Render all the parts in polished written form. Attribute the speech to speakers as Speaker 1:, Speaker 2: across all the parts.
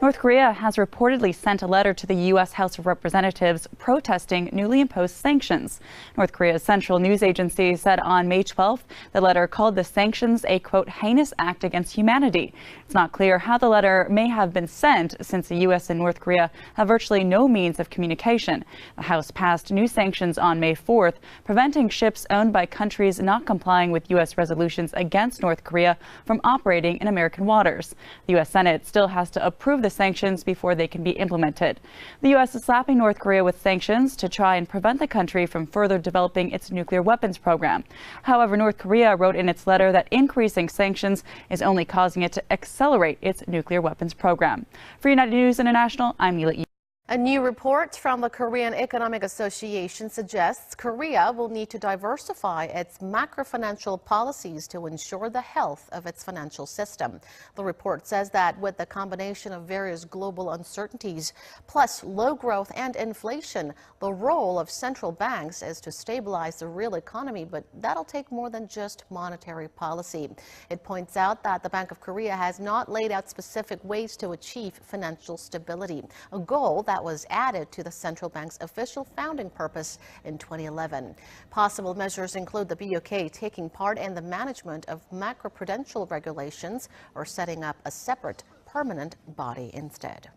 Speaker 1: North Korea has reportedly sent a letter to the U.S. House of Representatives protesting newly imposed sanctions. North Korea's central news agency said on May 12th the letter called the sanctions a, quote, heinous act against humanity. It's not clear how the letter may have been sent since the U.S. and North Korea have virtually no means of communication. The House passed new sanctions on May 4th, preventing ships owned by countries not complying with U.S. resolutions against North Korea from operating in American waters. The U.S. Senate still has to approve the sanctions before they can be implemented. The U.S. is slapping North Korea with sanctions to try and prevent the country from further developing its nuclear weapons program. However, North Korea wrote in its letter that increasing sanctions is only causing it to accelerate its nuclear weapons program. For United News International, I'm Mila Yi.
Speaker 2: A new report from the Korean Economic Association suggests Korea will need to diversify its macrofinancial policies to ensure the health of its financial system. The report says that with the combination of various global uncertainties, plus low growth and inflation, the role of central banks is to stabilize the real economy, but that'll take more than just monetary policy. It points out that the Bank of Korea has not laid out specific ways to achieve financial stability, a goal that was added to the central bank's official founding purpose in 2011. Possible measures include the BOK taking part in the management of macroprudential regulations or setting up a separate permanent body instead.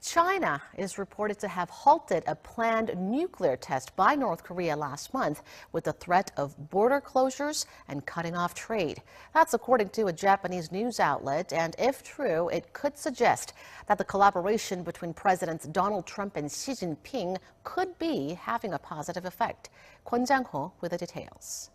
Speaker 2: China is reported to have halted a planned nuclear test by North Korea last month with the threat of border closures and cutting off trade. That's according to a Japanese news outlet, and if true, it could suggest that the collaboration between Presidents Donald Trump and Xi Jinping could be having a positive effect. Kwon Jang-ho with the details.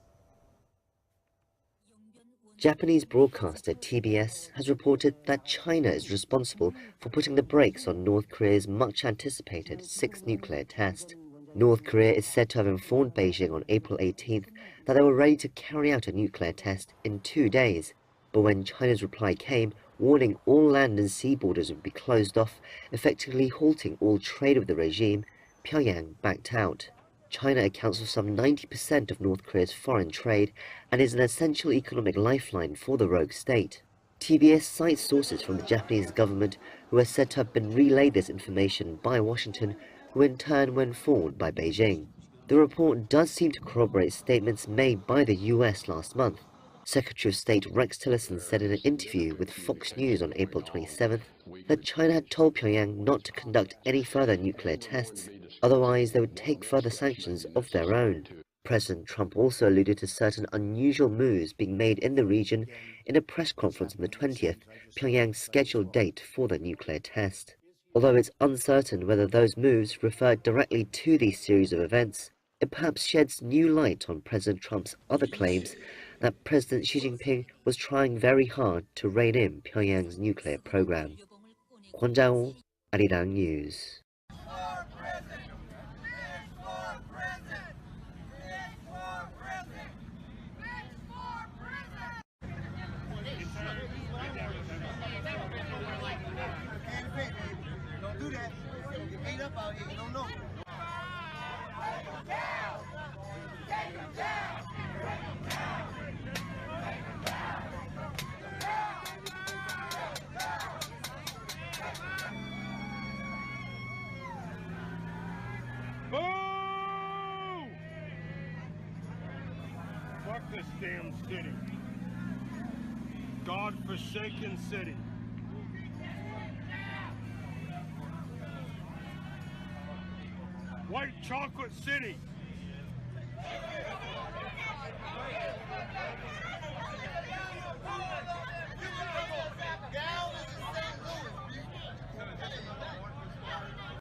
Speaker 3: Japanese broadcaster TBS has reported that China is responsible for putting the brakes on North Korea's much-anticipated sixth nuclear test. North Korea is said to have informed Beijing on April 18th that they were ready to carry out a nuclear test in 2 days. But when China's reply came, warning all land and sea borders would be closed off, effectively halting all trade with the regime, Pyongyang backed out. China accounts for some 90% of North Korea's foreign trade and is an essential economic lifeline for the rogue state. TBS cites sources from the Japanese government who are said to have been relayed this information by Washington, who in turn were informed by Beijing. The report does seem to corroborate statements made by the US last month. Secretary of State Rex Tillerson said in an interview with Fox News on April 27th that China had told Pyongyang not to conduct any further nuclear tests, otherwise they would take further sanctions of their own. President Trump also alluded to certain unusual moves being made in the region in a press conference on the 20th, Pyongyang's scheduled date for the nuclear test. Although it's uncertain whether those moves referred directly to these series of events, it perhaps sheds new light on President Trump's other claims that President Xi Jinping was trying very hard to rein in Pyongyang's nuclear program. Kwon Jang-ho, Arirang News.
Speaker 4: Fuck this damn city. God-forsaken city. White chocolate city.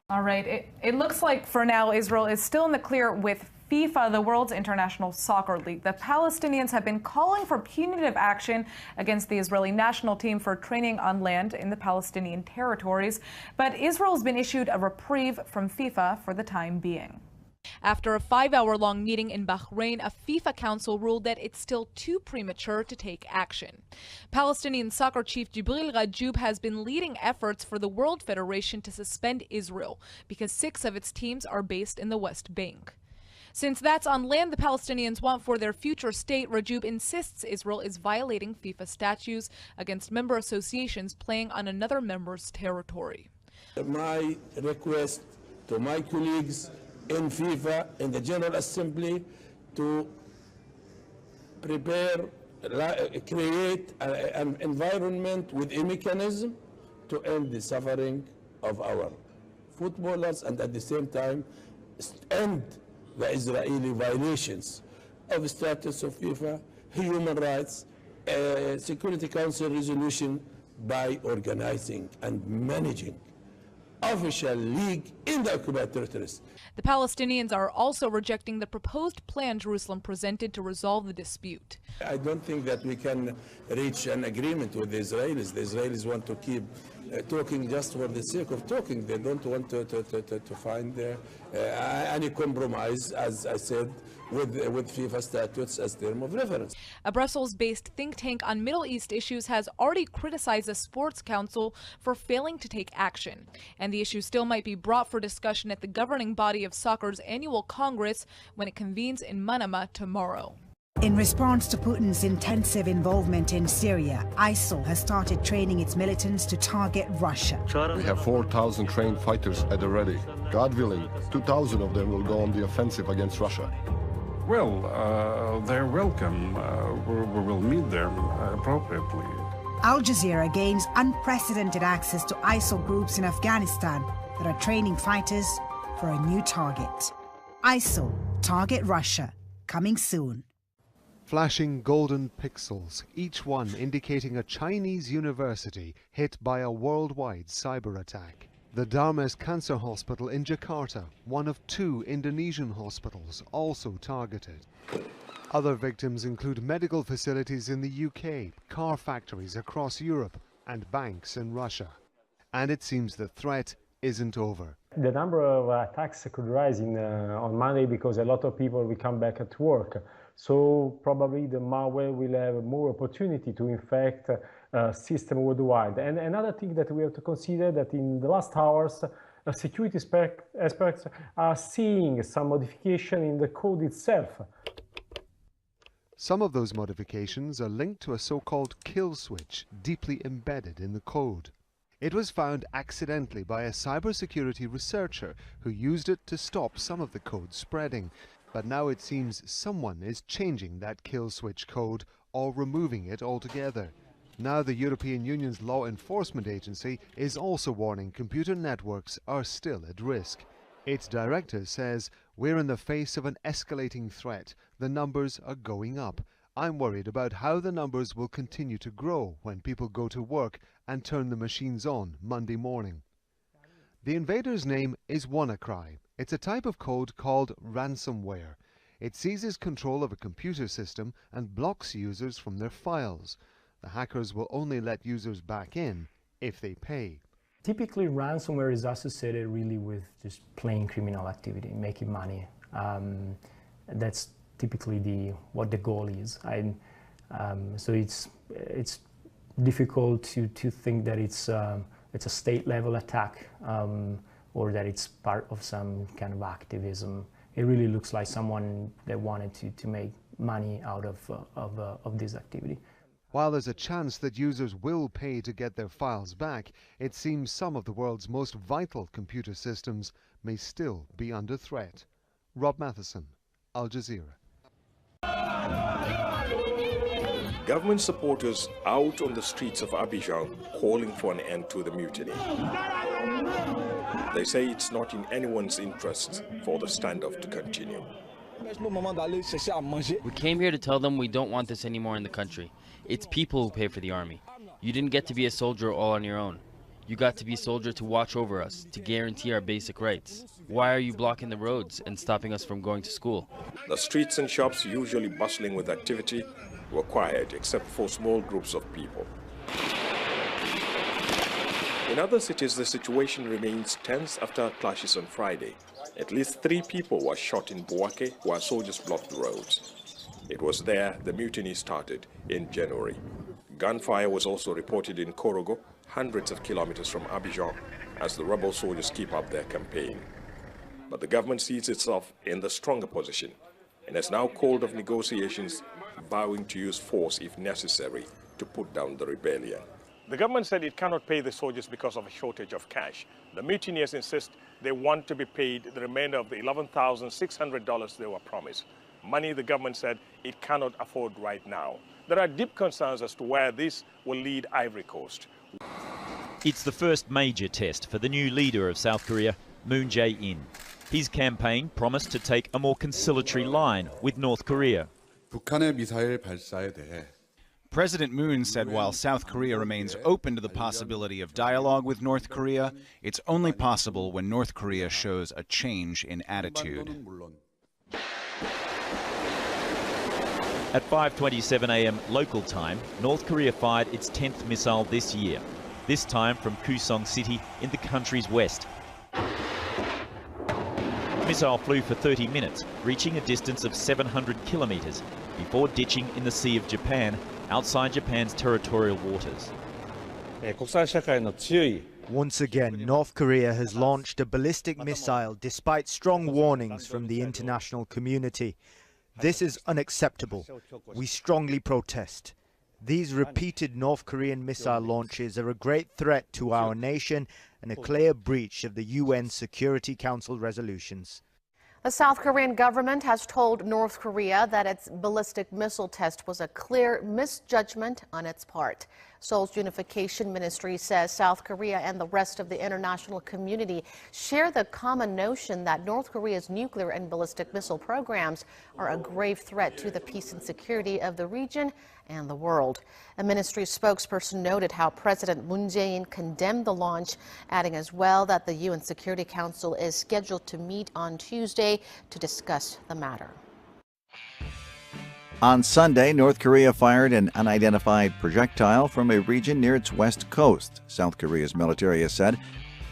Speaker 5: All right, it looks like for now Israel is still in the clear with FIFA, the world's international soccer league. The Palestinians have been calling for punitive action against the Israeli national team for training on land in the Palestinian territories, but Israel's been issued a reprieve from FIFA for the time being. After a 5-hour-long meeting in Bahrain, a FIFA council ruled that it's still too premature to take action. Palestinian soccer chief Jibril Rajoub has been leading efforts for the World Federation to suspend Israel because 6 of its teams are based in the West Bank. Since that's on land the Palestinians want for their future state, Rajoub insists Israel is violating FIFA statutes against member associations playing on another member's territory.
Speaker 6: My request to my colleagues in FIFA, in the General Assembly, to create an environment with a mechanism to end the suffering of our footballers and at the same time end the Israeli violations of status of FIFA, human rights, Security Council resolution by organizing and managing official league in the occupied territories.
Speaker 5: The Palestinians are also rejecting the proposed plan Jerusalem presented to resolve the dispute.
Speaker 6: I don't think that we can reach an agreement with the Israelis. The Israelis want to keep talking just for the sake of talking. They don't want to find any compromise, as I said, with FIFA statutes as term of reference.
Speaker 5: A Brussels-based think tank on Middle East issues has already criticized the Sports Council for failing to take action. And the issue still might be brought for discussion at the governing body of soccer's annual Congress when it convenes in Manama tomorrow.
Speaker 7: In response to Putin's intensive involvement in Syria, ISIL has started training its militants to target Russia.
Speaker 8: We have 4,000 trained fighters at the ready. God willing, 2,000 of them will go on the offensive against Russia.
Speaker 9: Well, they're welcome. We will meet them appropriately.
Speaker 7: Al Jazeera gains unprecedented access to ISIL groups in Afghanistan that are training fighters for a new target. ISIL, target Russia, coming soon.
Speaker 10: Flashing golden pixels, each one indicating a Chinese university hit by a worldwide cyber attack. The Darmes Cancer Hospital in Jakarta, one of 2 Indonesian hospitals, also targeted. Other victims include medical facilities in the UK, car factories across Europe, and banks in Russia. And it seems the threat isn't over.
Speaker 11: The number of attacks could rise on Monday because a lot of people will come back at work. So probably the malware will have more opportunity to infect system worldwide. And another thing that we have to consider that in the last hours, security experts are seeing some modification in the code itself.
Speaker 10: Some of those modifications are linked to a so-called kill switch deeply embedded in the code. It was found accidentally by a cybersecurity researcher who used it to stop some of the code spreading. But now it seems someone is changing that kill switch code or removing it altogether. Now the European Union's law enforcement agency is also warning computer networks are still at risk. Its director says, "We're in the face of an escalating threat. The numbers are going up. I'm worried about how the numbers will continue to grow when people go to work and turn the machines on Monday morning." The invader's name is WannaCry. It's a type of code called ransomware. It seizes control of a computer system and blocks users from their files. The hackers will only let users back in if they pay.
Speaker 11: Typically, ransomware is associated really with just plain criminal activity, making money. That's typically what the goal is. So it's difficult to think that it's a state-level attack or that it's part of some kind of activism. It really looks like someone that wanted to make money out of this activity.
Speaker 10: While there's a chance that users will pay to get their files back, it seems some of the world's most vital computer systems may still be under threat. Rob Matheson, Al Jazeera.
Speaker 12: Government supporters out on the streets of Abidjan calling for an end to the mutiny. They say it's not in anyone's interest for the standoff to continue.
Speaker 13: We came here to tell them we don't want this anymore in the country. It's people who pay for the army. You didn't get to be a soldier all on your own. You got to be a soldier to watch over us, to guarantee our basic rights. Why are you blocking the roads and stopping us from going to school?
Speaker 12: The streets and shops, usually bustling with activity, were quiet except for small groups of people. In other cities, the situation remains tense after clashes on Friday. At least 3 people were shot in Bouaké while soldiers blocked the roads. It was there the mutiny started in January. Gunfire was also reported in Korogo, hundreds of kilometers from Abidjan, as the rebel soldiers keep up their campaign. But the government sees itself in the stronger position and has now called off negotiations, vowing to use force if necessary to put down the rebellion. The government said it cannot pay the soldiers because of a shortage of cash. The mutineers insist they want to be paid the remainder of the $11,600 they were promised. Money the government said it cannot afford right now. There are deep concerns as to where this will lead Ivory Coast.
Speaker 14: It's the first major test for the new leader of South Korea, Moon Jae-in. His campaign promised to take a more conciliatory line with North Korea.
Speaker 15: President Moon said while South Korea remains open to the possibility of dialogue with North Korea, it's only possible when North Korea shows a change in attitude.
Speaker 14: At 5:27 a.m. local time, North Korea fired its 10th missile this year, this time from Kusong City in the country's west. The missile flew for 30 minutes, reaching a distance of 700 kilometers before ditching in the Sea of Japan, outside Japan's territorial waters.
Speaker 16: Once again, North Korea has launched a ballistic missile despite strong warnings from the international community. This is unacceptable. We strongly protest. These repeated North Korean missile launches are a great threat to our nation and a clear breach of the UN Security Council resolutions.
Speaker 2: The South Korean government has told North Korea that its ballistic missile test was a clear misjudgment on its part. Seoul's Unification Ministry says South Korea and the rest of the international community share the common notion that North Korea's nuclear and ballistic missile programs are a grave threat to the peace and security of the region and the world. A ministry spokesperson noted how President Moon Jae-in condemned the launch, adding as well that the UN Security Council is scheduled to meet on Tuesday to discuss the matter.
Speaker 17: On Sunday, North Korea fired an unidentified projectile from a region near its west coast. South Korea's military has said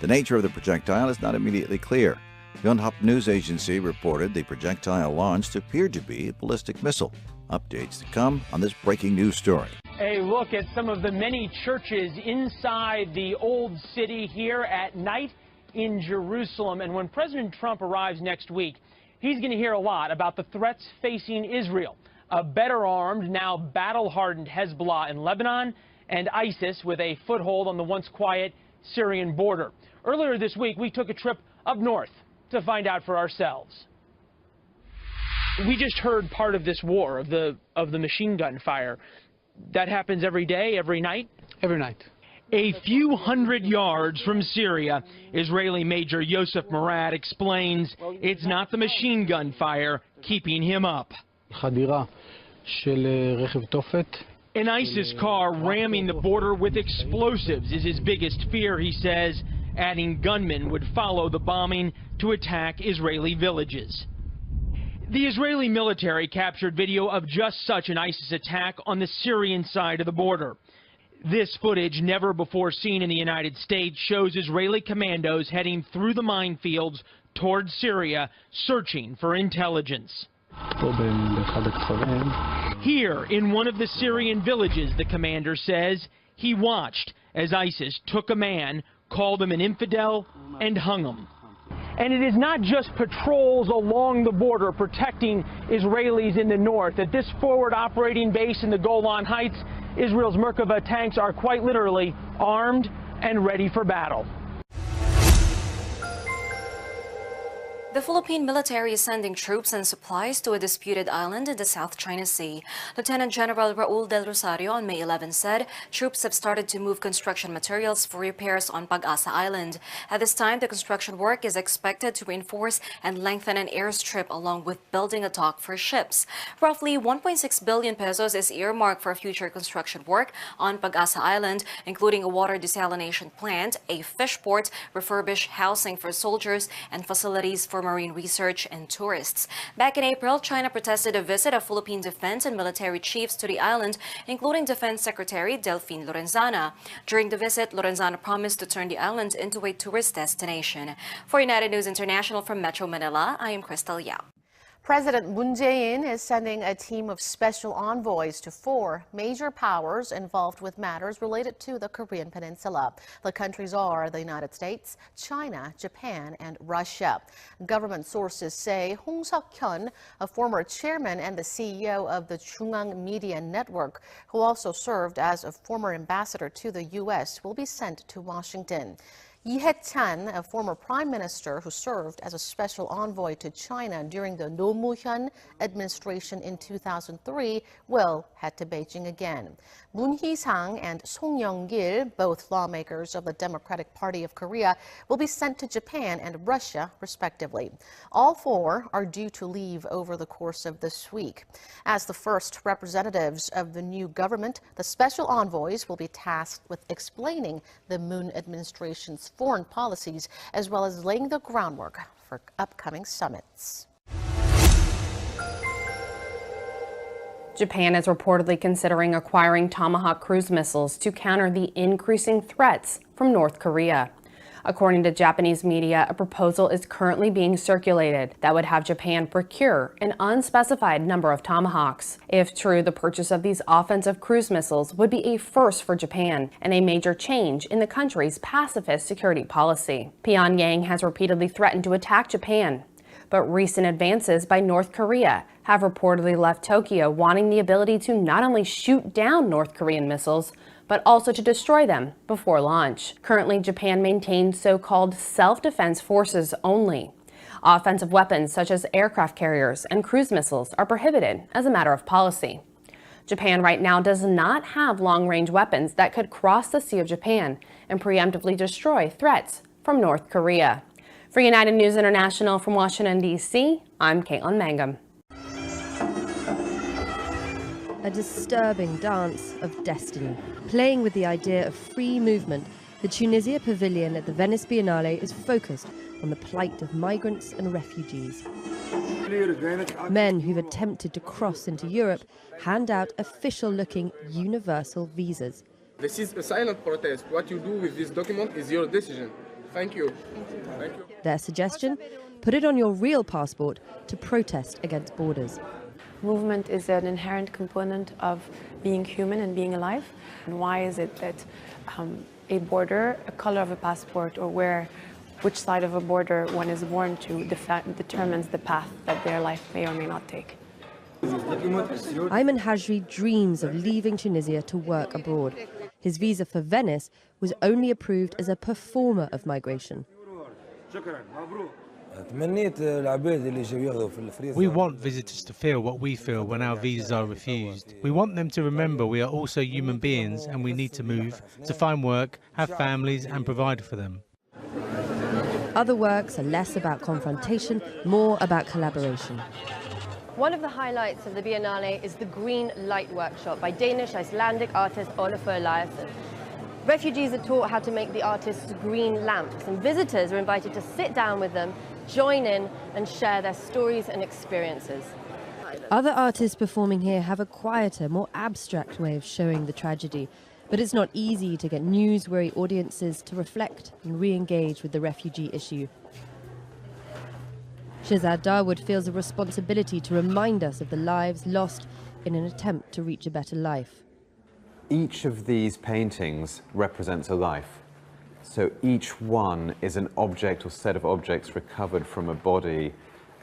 Speaker 17: the nature of the projectile is not immediately clear. Yonhap news agency reported the projectile launched appeared to be a ballistic missile. Updates to come on this breaking news story.
Speaker 18: A look at some of the many churches inside the old city here at night in Jerusalem. And when President Trump arrives next week, he's going to hear a lot about the threats facing Israel. A better armed, now battle-hardened Hezbollah in Lebanon, and ISIS with a foothold on the once quiet Syrian border. Earlier this week, we took a trip up north to find out for ourselves. We just heard part of this war, of the machine gun fire. That happens every day, every night? Every night. A few hundred yards from Syria, Israeli Major Yosef Murad explains it's not the machine gun fire keeping him up. An ISIS car ramming the border with explosives is his biggest fear, he says, adding gunmen would follow the bombing to attack Israeli villages. The Israeli military captured video of just such an ISIS attack on the Syrian side of the border. This footage, never before seen in the United States, shows Israeli commandos heading through the minefields towards Syria, searching for intelligence. Here, in one of the Syrian villages, the commander says he watched as ISIS took a man, called him an infidel, and hung him. And it is not just patrols along the border protecting Israelis in the north. At this forward operating base in the Golan Heights, Israel's Merkava tanks are quite literally armed and ready for battle.
Speaker 19: The Philippine military is sending troops and supplies to a disputed island in the South China Sea. Lieutenant General Raul Del Rosario on May 11 said troops have started to move construction materials for repairs on Pag-asa Island. At this time, the construction work is expected to reinforce and lengthen an airstrip along with building a dock for ships. Roughly 1.6 billion pesos is earmarked for future construction work on Pag-asa Island, including a water desalination plant, a fish port, refurbished housing for soldiers, and facilities for marine research and tourists. Back in April, China protested a visit of Philippine defense and military chiefs to the island, including Defense Secretary Delfin Lorenzana. During the visit, Lorenzana promised to turn the island into a tourist destination. For United News International from Metro Manila, I am Crystal Yao.
Speaker 2: President Moon Jae-in is sending a team of special envoys to 4 major powers involved with matters related to the Korean Peninsula. The countries are the United States, China, Japan, and Russia. Government sources say Hong Seok-hyun, a former chairman and the CEO of the Chungang Media Network, who also served as a former ambassador to the U.S., will be sent to Washington. Lee Hae-chan, a former prime minister who served as a special envoy to China during the Roh Moo-hyun administration in 2003, will head to Beijing again. Moon Hee-sang and Song Yong-gil, both lawmakers of the Democratic Party of Korea, will be sent to Japan and Russia, respectively. All 4 are due to leave over the course of this week. As the first representatives of the new government, the special envoys will be tasked with explaining the Moon administration's foreign policies, as well as laying the groundwork for upcoming summits.
Speaker 20: Japan is reportedly considering acquiring Tomahawk cruise missiles to counter the increasing threats from North Korea. According to Japanese media, a proposal is currently being circulated that would have Japan procure an unspecified number of Tomahawks. If true, the purchase of these offensive cruise missiles would be a first for Japan and a major change in the country's pacifist security policy. Pyongyang has repeatedly threatened to attack Japan, but recent advances by North Korea have reportedly left Tokyo wanting the ability to not only shoot down North Korean missiles, but also to destroy them before launch. Currently, Japan maintains so-called self-defense forces only. Offensive weapons such as aircraft carriers and cruise missiles are prohibited as a matter of policy. Japan right now does not have long-range weapons that could cross the Sea of Japan and preemptively destroy threats from North Korea. For United News International from Washington, D.C., I'm Caitlin Mangum.
Speaker 21: A disturbing dance of destiny. Playing with the idea of free movement, the Tunisia Pavilion at the Venice Biennale is focused on the plight of migrants and refugees. Men who've attempted to cross into Europe hand out official-looking universal visas.
Speaker 22: This is a silent protest. What you do with this document is your decision. Thank you. Thank you.
Speaker 21: Their suggestion? Put it on your real passport to protest against borders.
Speaker 23: Movement is an inherent component of being human and being alive. And why is it that a border, a color of a passport, or which side of a border one is born to determines the path that their life may or may not take?
Speaker 21: Ayman Hajri dreams of leaving Tunisia to work abroad. His visa for Venice was only approved as a performer of migration.
Speaker 24: We want visitors to feel what we feel when our visas are refused. We want them to remember we are also human beings and we need to move, to find work, have families and provide for them.
Speaker 21: Other works are less about confrontation, more about collaboration.
Speaker 25: One of the highlights of the Biennale is the Green Light Workshop by Danish-Icelandic artist Olafur Eliasson. Refugees are taught how to make the artists' green lamps, and visitors are invited to sit down with them, join in and share their stories and experiences.
Speaker 21: Other artists performing here have a quieter, more abstract way of showing the tragedy, but it's not easy to get news-weary audiences to reflect and re-engage with the refugee issue. Shehzad Dawood feels a responsibility to remind us of the lives lost in an attempt to reach a better life.
Speaker 26: Each of these paintings represents a life. So each one is an object or set of objects recovered from a body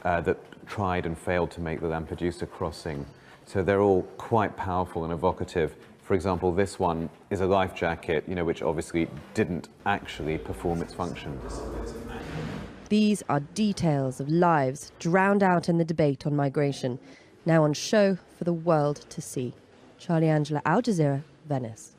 Speaker 26: that tried and failed to make the Lampedusa crossing. So they're all quite powerful and evocative. For example, this one is a life jacket, which obviously didn't actually perform its function.
Speaker 21: These are details of lives drowned out in the debate on migration, now on show for the world to see. Charlie Angela, Al Jazeera, Venice.